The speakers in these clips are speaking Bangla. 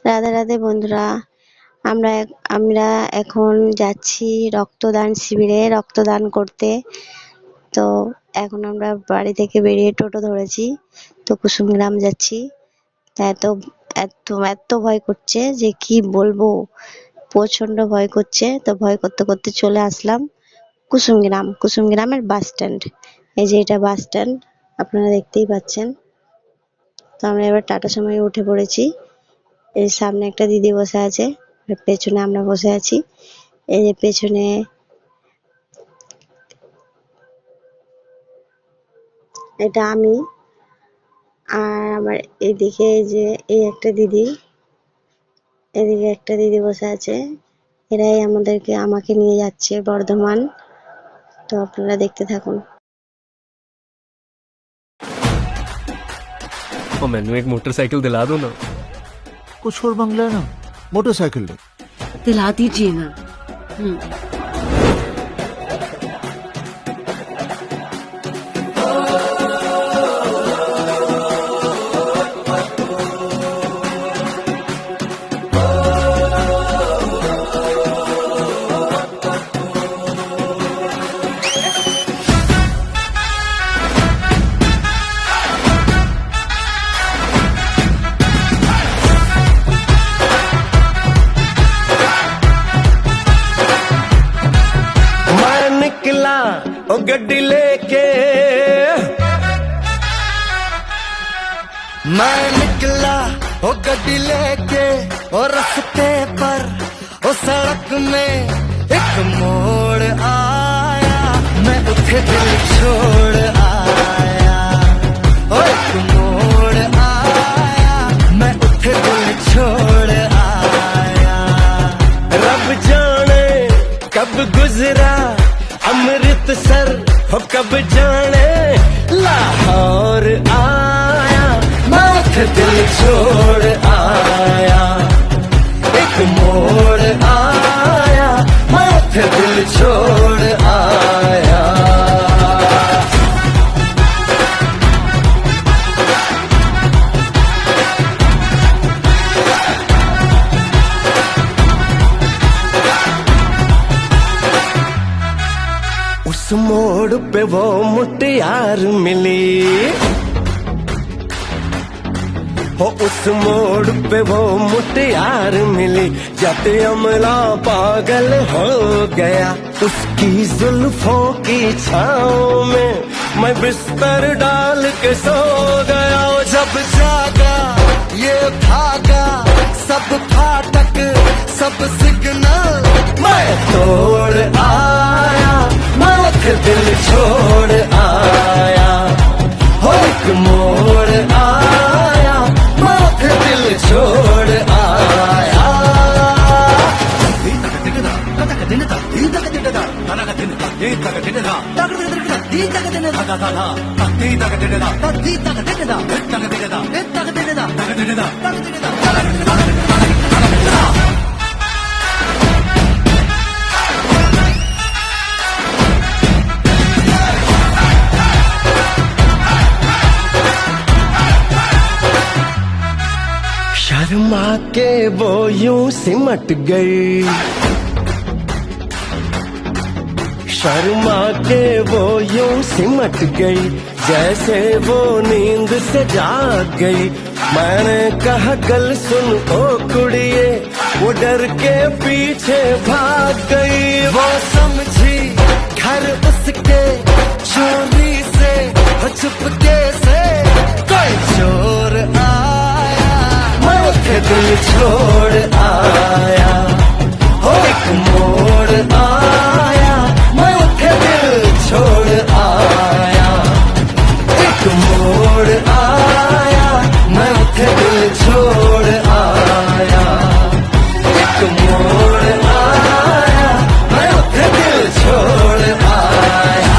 রাধে রাধে বন্ধুরা। আমরা আমরা এখন যাচ্ছি রক্তদান শিবিরে রক্তদান করতে। তো এখন আমরা বাড়ি থেকে বেরিয়ে টোটো ধরেছি, তো কুসুমগ্রাম যাচ্ছি। তা এত এত এত ভয় করছে যে কি বলবো, প্রচন্ড ভয় করছে। তো ভয় করতে করতে চলে আসলাম কুসুমগ্রামের বাস স্ট্যান্ড। এই যে এটা বাস স্ট্যান্ড, আপনারা দেখতেই পাচ্ছেন। তো আমরা এবার টাটা সময়ে উঠে পড়েছি। এই সামনে একটা দিদি বসে আছে, আর পেছনে আমরা বসে আছি। এই যে পেছনে এটা আমি, আর আমার এদিকে এই যে এই একটা দিদি, এদিকে একটা দিদি বসে আছে। এরাই আমাকে নিয়ে যাচ্ছে বর্ধমান। তো আপনারা দেখতে থাকুন। और मैनू एक मोटरसाइकिल दिला दो ना। कुछ और मांग लेना, मोटरसाइकिल ले। दिला दीजिए ना। मैं निकला ओ गड्डी लेके, मैं निकला ओ गड्डी लेके, और रास्ते पर ओ सड़क में एक मोड़ आया, मैं उठे दिल छोड़ आया। ओ एक मोड़ आया, मैं उठे दिल छोड़ आया। रब जाने कब गुजरा अमृतसर, हो कब जाने लाहौर आया, माथ दिल छोड़ आया। एक मोड़ आया, माथ दिल छोड़ आया। उस मोड़ पे वो मुटियार मिली, हो उस मोड़ पे वो मुटियार मिली। जाते अमला पागल हो गया, उसकी जुल्फों की छाँव में मैं बिस्तर डाल के सो गया। जब जागा ये भागा, सब फाटक सब सिग्नल मैं तोड़ आया, माथ दिल छोड़ आया। हो एक मोड़ आया, माथ दिल छोड़ आया। शर्मा के वो यूं सिमट गई, शर्मा के वो यूं सिमट गई, जैसे वो नींद से जाग गई। मैंने कहा गल सुन ओ कुड़िए, वो डर के पीछे भाग गई। वो समझी घर उसके चोरी से, वो चुपके से कोई चोर आया, मैं उठे दिल छोड़ आया। हो एक मोड़ आया, मैं उठे दिल छोड़ आया। एक मोड़ आया, मैं उठे दिल छोड़ आया। एक मोड़ आया, मैं उठे दिल छोड़ आया।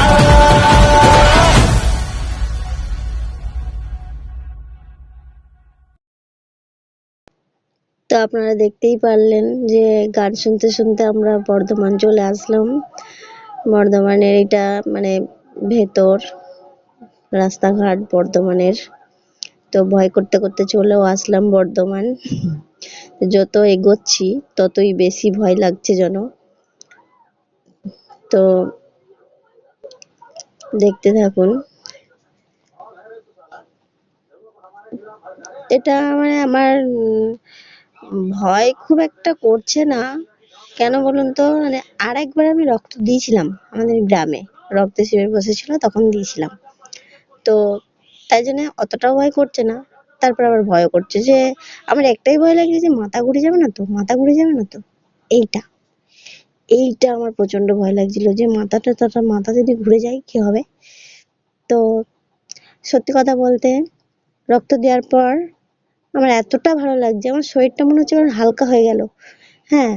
তো আপনারা দেখতেই পারলেন যে গান শুনতে শুনতে আমরা বর্ধমান চলে আসলাম। বর্ধমানের এটা মানে ভেতর রাস্তাঘাট বর্ধমানের। তো ভয় করতে করতে চলেও আসলাম বর্ধমান। যত এগোচ্ছি ততই বেশি ভয় লাগছে যেন। তো দেখতে থাকুন। এটা মানে আমার ভয় খুব একটা করছে না। কেন বলুন তো, মানে আরেকবার আমি রক্ত দিয়েছিলাম আমাদের গ্রামে, রক্ত শিবির বসেছিল তখন দিয়েছিলাম। তো তাই জন্য অতটাও ভয় করছে না। তারপর আবার ভয় করছে যে আমার একটাই ভয় লাগে যে মাথা ঘুরে যাবে না তো, মাথা ঘুরে যাবে না তো। এইটা এইটা আমার প্রচন্ড ভয় লাগছিল যে মাথা যদি ঘুরে যায় কি হবে। তো সত্যি কথা বলতে রক্ত দেওয়ার পর আমার এতটা ভালো লাগছে, আমার শরীরটা মনে হচ্ছে আমার হালকা হয়ে গেল। হ্যাঁ,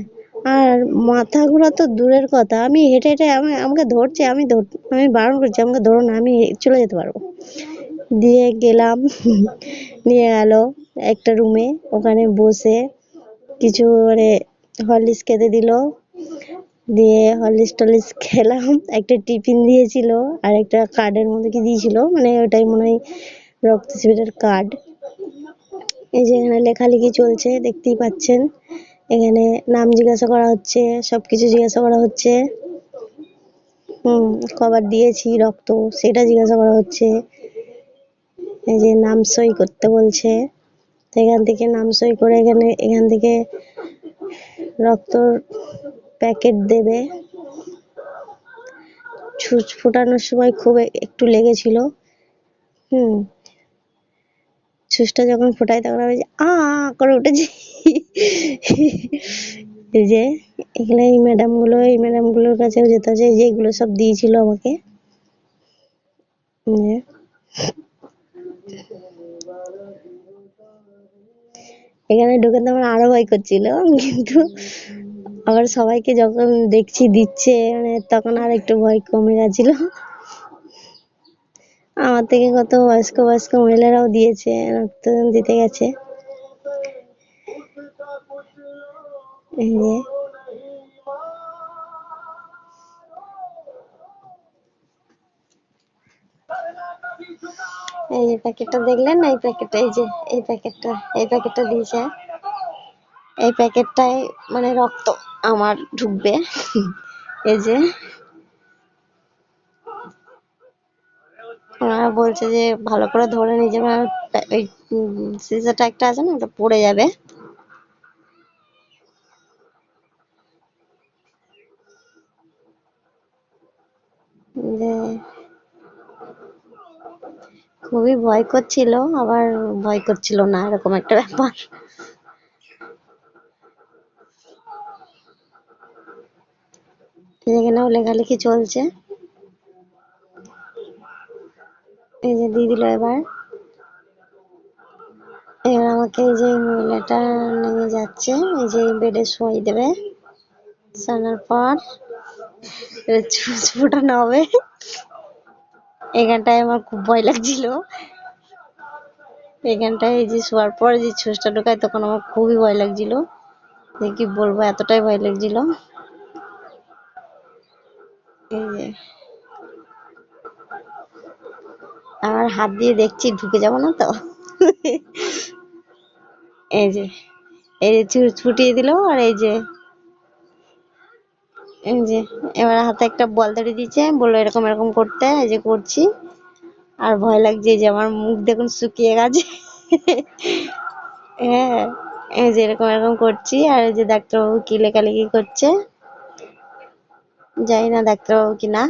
আর মাথা ঘোরা তো দূরের কথা, আমি হেঁটে হেঁটে আমাকে ধরছে, আমি বারণ করছি আমাকে ধরো না, আমি চলে যেতে পারবো। দিয়ে গেলাম নিয়ে গেল একটা রুমে, ওখানে বসে কিছু মানে হরলিক্স খেতে দিল, দিয়ে হরলিক্স টরলিক্স খেলাম। একটা টিফিন দিয়েছিল আর একটা কার্ডের মধ্যে কি দিয়েছিল, মানে ওটাই মনে হয় রক্ত শিবিরের কার্ড। এই যে এখানে লেখালেখি চলছে দেখতেই পাচ্ছেন, এখানে নাম জিজ্ঞাসা করা হচ্ছে, সবকিছু জিজ্ঞাসা করা হচ্ছে। কবার দিয়েছি রক্ত সেটা জিজ্ঞাসা করা হচ্ছে। এই যে নাম সই করতে বলছে, তো এখান থেকে নাম সই করে এখান থেকে রক্তর প্যাকেট দেবে। ছুঁচ ফোটানোর সময় খুব একটু লেগেছিল। ছুঁচটা যখন ফোটাই তখন আমি আ করে উঠেছি। এই যে এখানে এই ম্যাডামগুলোর কাছেও যেতে হচ্ছে, এই যে এগুলো সব দিয়েছিল আমাকে। এখানে ঢুকে তো আমার আরো ভয় করছিল, কিন্তু আবার সবাইকে যখন দেখছি দিচ্ছে মানে তখন আর একটু ভয় কমে গেছিল। আমার থেকে কত বয়স্ক বয়স্ক মহিলারাও দিয়েছে, রক্ত দিতে গেছে। এই যে এই যে প্যাকেটটা দেখলেন না, এই প্যাকেটটা, এই যে এই প্যাকেটটা দিয়েছে। এই প্যাকেটটাই মানে রক্ত আমার ঢুকবে। এই যে ওনারা বলছে যে ভালো করে ধরে নিয়ে যাবে, ওই সিজারটা একটা আছে না, ওটা পড়ে যাবে। যে খুবই ভয় করছিল, আবার ভয় করছিল না, এরকম একটা ব্যাপার। এখানেও লেখালেখি চলছে। এই যে দিয়ে দিল এবার আমাকে এই যে মহিলাটা নিয়ে যাচ্ছে, এই যে বেডে শোয়াই দেবে, শোনার পর ছুঁচ ফোটানো হবে। এখানটায় আমার খুব ভয় লাগছিল, এখানটায় এই যে শোয়ার পর যে ছুঁচটা ঢোকায় তখন আমার খুবই ভয় লাগছিল, যে কি বলবো এতটাই ভয় লাগছিল। এই যে আমার হাত দিয়ে দেখছি ঢুকে যাব না তো। এই যে ছুঁচ ফুটিয়ে দিল, আর এই যে এবার হাতে একটা বল ধরে দিয়েছে, বললো এরকম এরকম করতে, এই যে করছি। আর ভয় লাগছে যে আমার মুখ দেখুন শুকিয়ে গেছে। হ্যাঁ, এই যে এরকম এরকম করছি, আর এই যে ডাক্তারবাবু কি লেখালেখি করছে, জানি না ডাক্তারবাবু কি না।